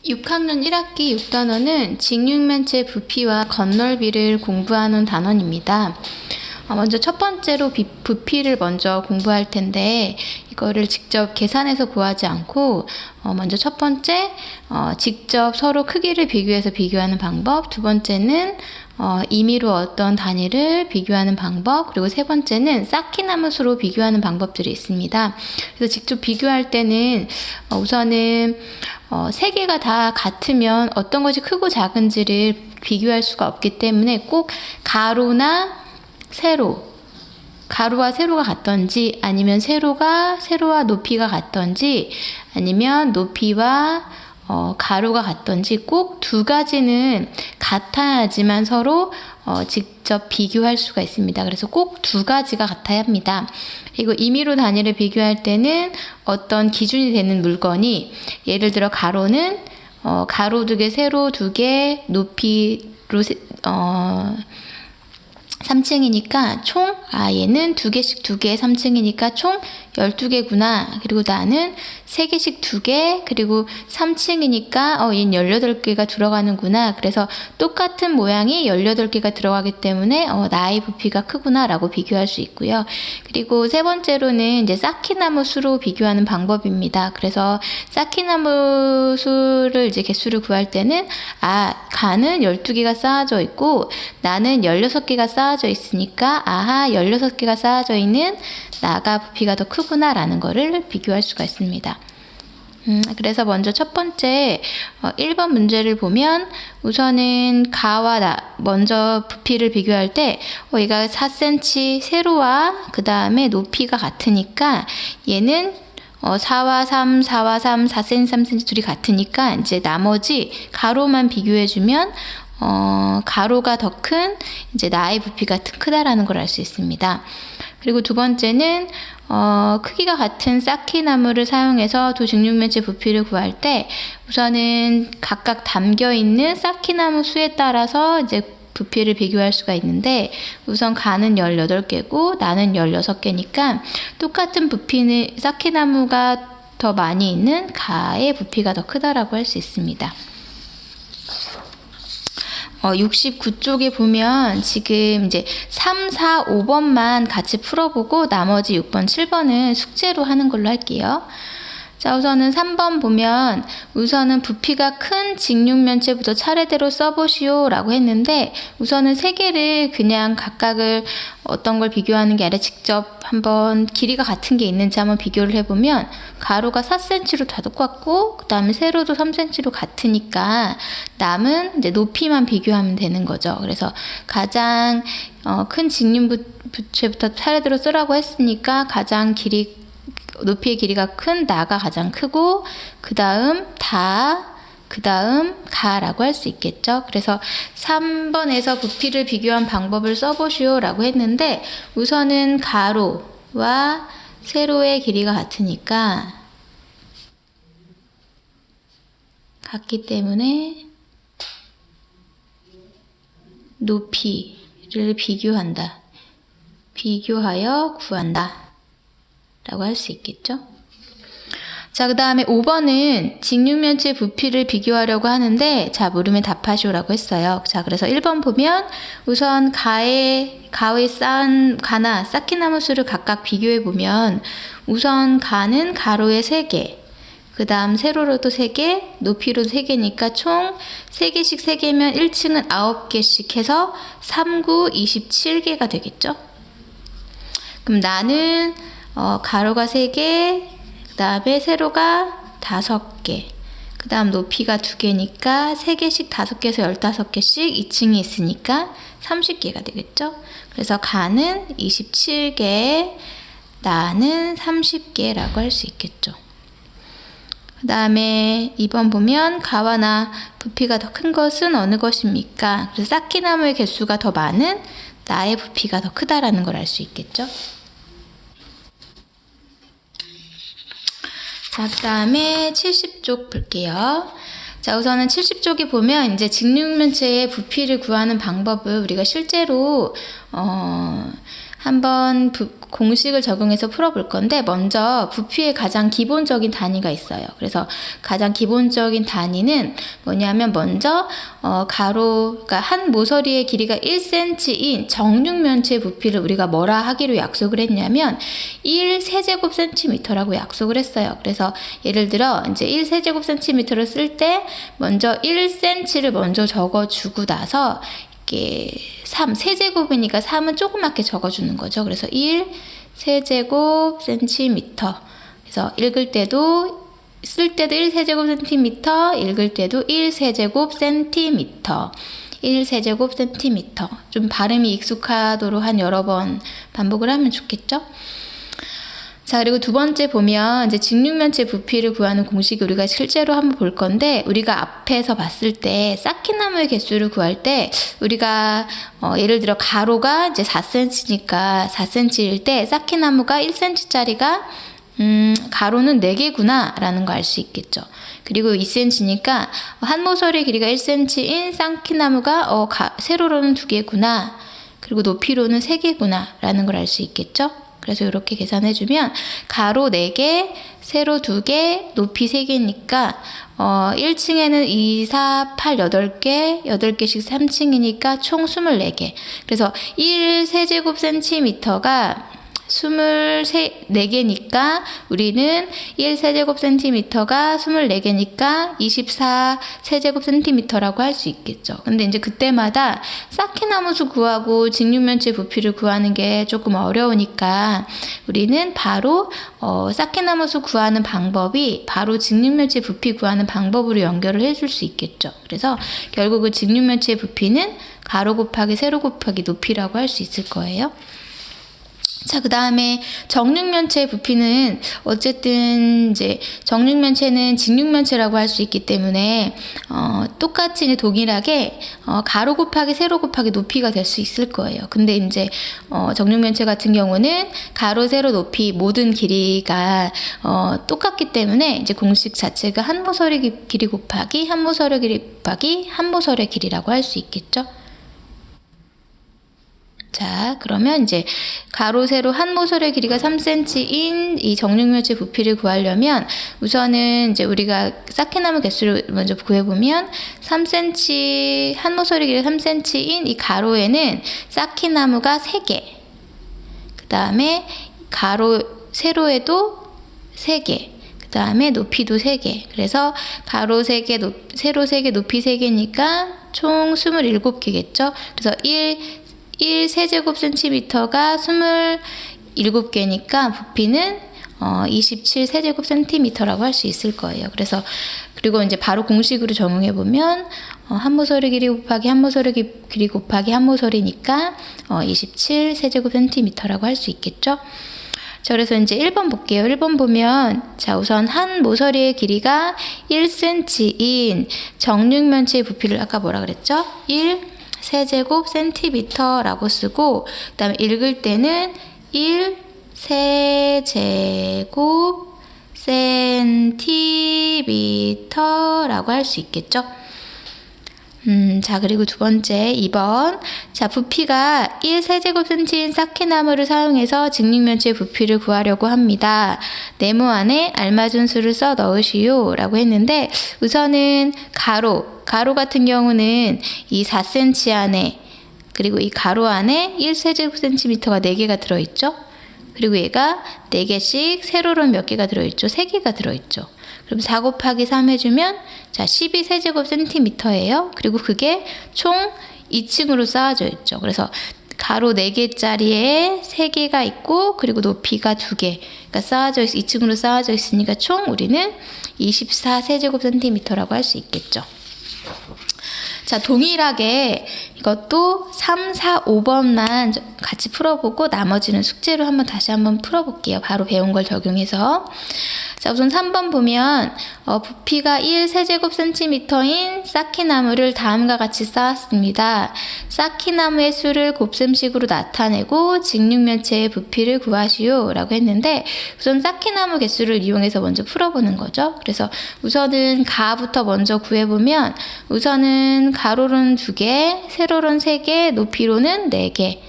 6학년 1학기 6단원은 직육면체 부피와 겉넓이를 공부하는 단원입니다. 먼저 첫 번째로 부피를 먼저 공부할 텐데 이거를 직접 계산해서 구하지 않고 먼저 첫 번째 직접 서로 크기를 비교해서 비교하는 방법, 두 번째는 임의로 어떤 단위를 비교하는 방법, 그리고 세 번째는 쌓기나무 수로 비교하는 방법들이 있습니다. 그래서 직접 비교할 때는 우선은 세 개가 다 같으면 어떤 것이 크고 작은지를 비교할 수가 없기 때문에 꼭 가로나 세로, 가로와 세로가 같던지 아니면 세로와 높이가 같던지 아니면 높이와 가로가 같던지 꼭 두 가지는 같아야지만 서로 직접 비교할 수가 있습니다. 그래서 꼭 두 가지가 같아야 합니다. 그리고 임의로 단위를 비교할 때는 어떤 기준이 되는 물건이 예를 들어 가로는 가로 2개, 세로 2개, 높이로 3층이니까 총 얘는 2개씩 2개 3층이니까 총 12개구나. 그리고 나는 3개씩 2개, 그리고 3층이니까 얘는 18개가 들어가는구나. 그래서 똑같은 모양이 18개가 들어가기 때문에 나의 부피가 크구나 라고 비교할 수 있고요. 그리고 세 번째로는 이제 쌓기나무 수로 비교하는 방법입니다. 그래서 쌓기나무 수를 이제 개수를 구할 때는 가는 12개가 쌓아져 있고 나는 16개가 쌓아져 있으니까 16개가 쌓아져 있는 나가 부피가 더 크구나 라는 거를 비교할 수가 있습니다. 그래서 먼저 첫 번째 1번 문제를 보면 우선은 가와 나 먼저 부피를 비교할 때 얘가 4cm 세로와 그 다음에 높이가 같으니까 얘는 4와 3, 4와 3, 4cm, 3cm 둘이 같으니까 이제 나머지 가로만 비교해주면 가로가 더 큰 이제 나의 부피가 크다라는 걸 알 수 있습니다. 그리고 두 번째는 크기가 같은 쌓기나무를 사용해서 두 직육면체 부피를 구할 때 우선은 각각 담겨있는 쌓기나무 수에 따라서 이제 부피를 비교할 수가 있는데 우선 가는 18개고 나는 16개니까 똑같은 부피는 쌓기나무가 더 많이 있는 가의 부피가 더 크다라고 할 수 있습니다. 69쪽에 보면 지금 이제 3, 4, 5번만 같이 풀어보고 나머지 6번, 7번은 숙제로 하는 걸로 할게요. 자, 우선은 3번 보면 우선은 부피가 큰 직육면체부터 차례대로 써보시오 라고 했는데 우선은 세 개를 그냥 각각을 어떤 걸 비교하는 게 아니라 직접 한번 길이가 같은 게 있는지 한번 비교를 해보면 가로가 4cm로 다 똑같고 그 다음에 세로도 3cm로 같으니까 남은 이제 높이만 비교하면 되는 거죠. 그래서 가장 큰 직육면체부터 차례대로 쓰라고 했으니까 가장 높이의 길이가 큰 나가 가장 크고 그 다음 가라고 할 수 있겠죠. 그래서 3번에서 부피를 비교한 방법을 써보시오 라고 했는데 우선은 가로와 세로의 길이가 같으니까 같기 때문에 높이를 비교하여 구한다 라고 할 수 있겠죠. 자, 그 다음에 5번은 직육면체 부피를 비교하려고 하는데 자, 물으면 답하시오 라고 했어요. 자, 그래서 1번 보면 우선 가에 쌓은 가나 쌓기나무 수를 각각 비교해 보면 우선 가는 가로에 3개, 그 다음 세로로도 3개, 높이로도 3개니까 총 3개씩 3개면 1층은 9개씩 해서 3, 9, 27개가 되겠죠. 그럼 나는 가로가 3개, 그 다음에 세로가 5개, 그 다음 높이가 2개니까 3개씩 5개에서 15개씩 2층이 있으니까 30개가 되겠죠. 그래서 가는 27개, 나는 30개라고 할 수 있겠죠. 그 다음에 2번 보면 가와 나 부피가 더 큰 것은 어느 것입니까? 그래서 쌓기나무의 개수가 더 많은 나의 부피가 더 크다라는 걸 알 수 있겠죠. 자, 그 다음에 70쪽 볼게요. 자, 우선은 70쪽에 보면 이제 직육면체의 부피를 구하는 방법을 우리가 실제로 한번 공식을 적용해서 풀어볼 건데 먼저 부피의 가장 기본적인 단위가 있어요. 그래서 가장 기본적인 단위는 뭐냐면 먼저 그러니까 한 모서리의 길이가 1cm인 정육면체 부피를 우리가 뭐라 하기로 약속을 했냐면 1세제곱센티미터라고 약속을 했어요. 그래서 예를 들어 이제 1세제곱센티미터를 쓸 때 먼저 1cm를 먼저 적어주고 나서 이게 3, 세제곱이니까 3은 조그맣게 적어주는 거죠. 그래서 1세제곱센티미터. 그래서 읽을 때도, 쓸 때도 1세제곱센티미터, 읽을 때도 1세제곱센티미터. 1세제곱센티미터. 좀 발음이 익숙하도록 한 여러 번 반복을 하면 좋겠죠? 자, 그리고 두 번째 보면 이제 직육면체 부피를 구하는 공식이 우리가 실제로 한번 볼 건데, 우리가 앞에서 봤을 때 쌓기나무의 개수를 구할 때 우리가 예를 들어 가로가 이제 4cm니까 4cm일 때 쌓기나무가 1cm짜리가 가로는 4개구나 라는 거 알 수 있겠죠. 그리고 2cm니까 한 모서리의 길이가 1cm인 쌓기나무가 세로로는 2개구나, 그리고 높이로는 3개구나 라는 걸 알 수 있겠죠. 그래서 이렇게 계산해주면 가로 4개, 세로 2개, 높이 3개니까 1층에는 2, 4, 8, 8개, 8개씩 3층이니까 총 24개. 그래서 1세제곱센티미터가 24개니까 우리는 1세제곱센티미터가 24개니까 24세제곱센티미터라고 할 수 있겠죠. 근데 이제 그때마다 쌓기나무수 구하고 직육면체 부피를 구하는 게 조금 어려우니까 우리는 바로 쌓기나무수 구하는 방법이 바로 직육면체 부피 구하는 방법으로 연결을 해줄 수 있겠죠. 그래서 결국 그 직육면체 부피는 가로 곱하기 세로 곱하기 높이라고 할 수 있을 거예요. 자, 그 다음에 정육면체의 부피는 어쨌든 이제 정육면체는 직육면체라고 할 수 있기 때문에 똑같이 이제 동일하게 가로 곱하기 세로 곱하기 높이가 될 수 있을 거예요. 근데 이제 정육면체 같은 경우는 가로, 세로, 높이 모든 길이가 똑같기 때문에 이제 공식 자체가 한 모서리 길이 곱하기 한 모서리 길이 곱하기 한 모서리 길이라고 할 수 있겠죠. 자, 그러면 이제 가로, 세로 한 모서리의 길이가 3cm인 이 정육면체 부피를 구하려면 우선은 이제 우리가 쌓기나무 개수를 먼저 구해보면 3cm, 한 모서리 길이가 3cm인 이 가로에는 쌓기나무가 3개, 그 다음에 가로, 세로에도 3개, 그 다음에 높이도 3개. 그래서 가로 3개, 세로 3개, 높이 3개니까 총 27개겠죠. 그래서 1세제곱센티미터가 27개니까 부피는 27세제곱센티미터라고 할 수 있을 거예요. 그래서 그리고 이제 바로 공식으로 적용해 보면 한 모서리 길이 곱하기 한 모서리 길이 곱하기 한 모서리니까 27세제곱센티미터라고 할 수 있겠죠. 자, 그래서 이제 1번 볼게요. 1번 보면 자, 우선 한 모서리의 길이가 1cm인 정육면체의 부피를 아까 뭐라 그랬죠? 1세제곱센티미터라고 쓰고, 그 다음에 읽을 때는 1세제곱센티미터라고 할 수 있겠죠. 자, 그리고 두 번째 2번. 자, 부피가 1세제곱센티인 쌓기나무를 사용해서 직육면체의 부피를 구하려고 합니다. 네모 안에 알맞은 수를 써 넣으시오 라고 했는데, 우선은 가로 같은 경우는 이 4cm 안에, 그리고 이 가로 안에 1세제곱센티미터가 4개가 들어있죠. 그리고 얘가 4개씩 세로로 몇 개가 들어있죠? 3개가 들어있죠. 그럼 4 곱하기 3 해주면 자 12세제곱센티미터예요. 그리고 그게 총 2층으로 쌓아져 있죠. 그래서 가로 4개짜리에 3개가 있고, 그리고 높이가 2개가 쌓아져 있어 2층으로 쌓아져 있으니까 총 우리는 24세제곱센티미터라고 할 수 있겠죠. 자, 동일하게 이것도 3, 4, 5번만 같이 풀어보고 나머지는 숙제로 다시 한번 풀어볼게요. 바로 배운 걸 적용해서. 자, 우선 3번 보면 부피가 1세제곱센티미터인 쌓기나무를 다음과 같이 쌓았습니다. 쌓기나무의 수를 곱셈식으로 나타내고 직육면체의 부피를 구하시오 라고 했는데, 우선 쌓기나무 개수를 이용해서 먼저 풀어보는 거죠. 그래서 우선은 가부터 먼저 구해보면 우선은 가로로는 2개, 세로로는 3개, 높이로는 4개.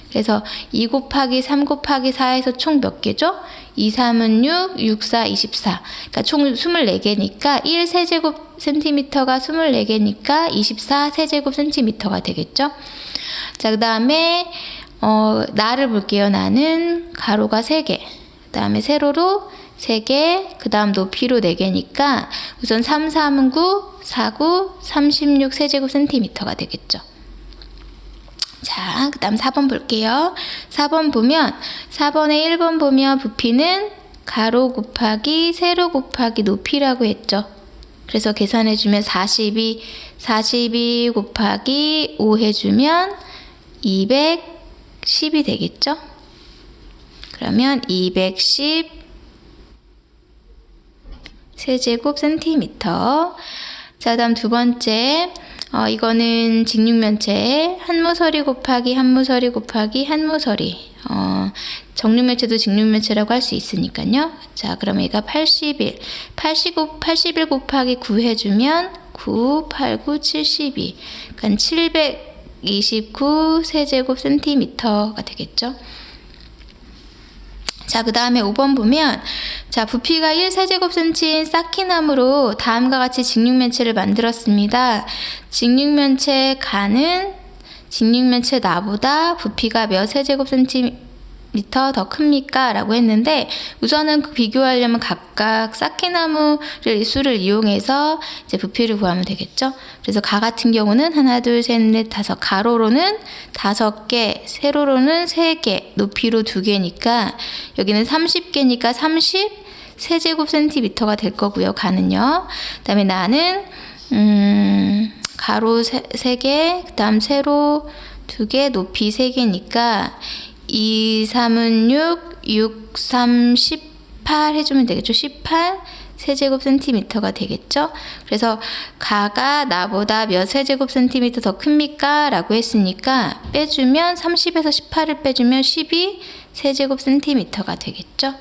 그래서 2 곱하기 3 곱하기 4에서 총 몇 개죠? 2, 3은 6, 6, 4, 24. 그러니까 총 24개니까 1 세제곱 센티미터가 24개니까 24 세제곱 센티미터가 되겠죠? 자, 그 다음에 나를 볼게요. 나는 가로가 3개, 그 다음에 세로로 3개, 그 다음 높이로 4개니까 우선 3, 3은 9, 4, 9, 36 세제곱 센티미터가 되겠죠. 자, 그 다음 4번 볼게요. 4번 보면 4번에 1번 보면 부피는 가로 곱하기 세로 곱하기 높이라고 했죠. 그래서 계산해주면 42 곱하기 5 해주면 210이 되겠죠. 그러면 210 세제곱 센티미터. 자, 다음 두 번째. 이거는 직육면체 한모서리 곱하기 한모서리 곱하기 한모서리. 정육면체도 직육면체라고 할 수 있으니까요. 자, 그럼 얘가 81 곱하기 9 해주면 9, 8, 9, 72. 그러니까 729 세제곱 센티미터가 되겠죠. 자, 그 다음에 5번 보면, 자, 부피가 1 세제곱 센치인 쌓기나무로 다음과 같이 직육면체를 만들었습니다. 직육면체 가는 직육면체 나보다 부피가 몇 세제곱 센티미터 더 큽니까? 라고 했는데, 우선은 비교하려면 각각 쌓기나무를 수를 이용해서 이제 부피를 구하면 되겠죠. 그래서 가 같은 경우는 하나, 둘, 셋, 넷, 다섯, 가로로는 5개, 세로로는 3개, 높이로 2개니까 여기는 30개니까 30 세제곱 센티미터가 될 거고요. 가는요. 그 다음에 나는 가로 3개, 그 다음 세로 2개, 높이 3개니까 2, 3은 6, 6, 3, 18 해주면 되겠죠. 18 세제곱 센티미터가 되겠죠. 그래서 가가 나보다 몇 세제곱 센티미터 더 큽니까? 라고 했으니까 빼주면 30에서 18을 빼주면 12 세제곱 센티미터가 되겠죠.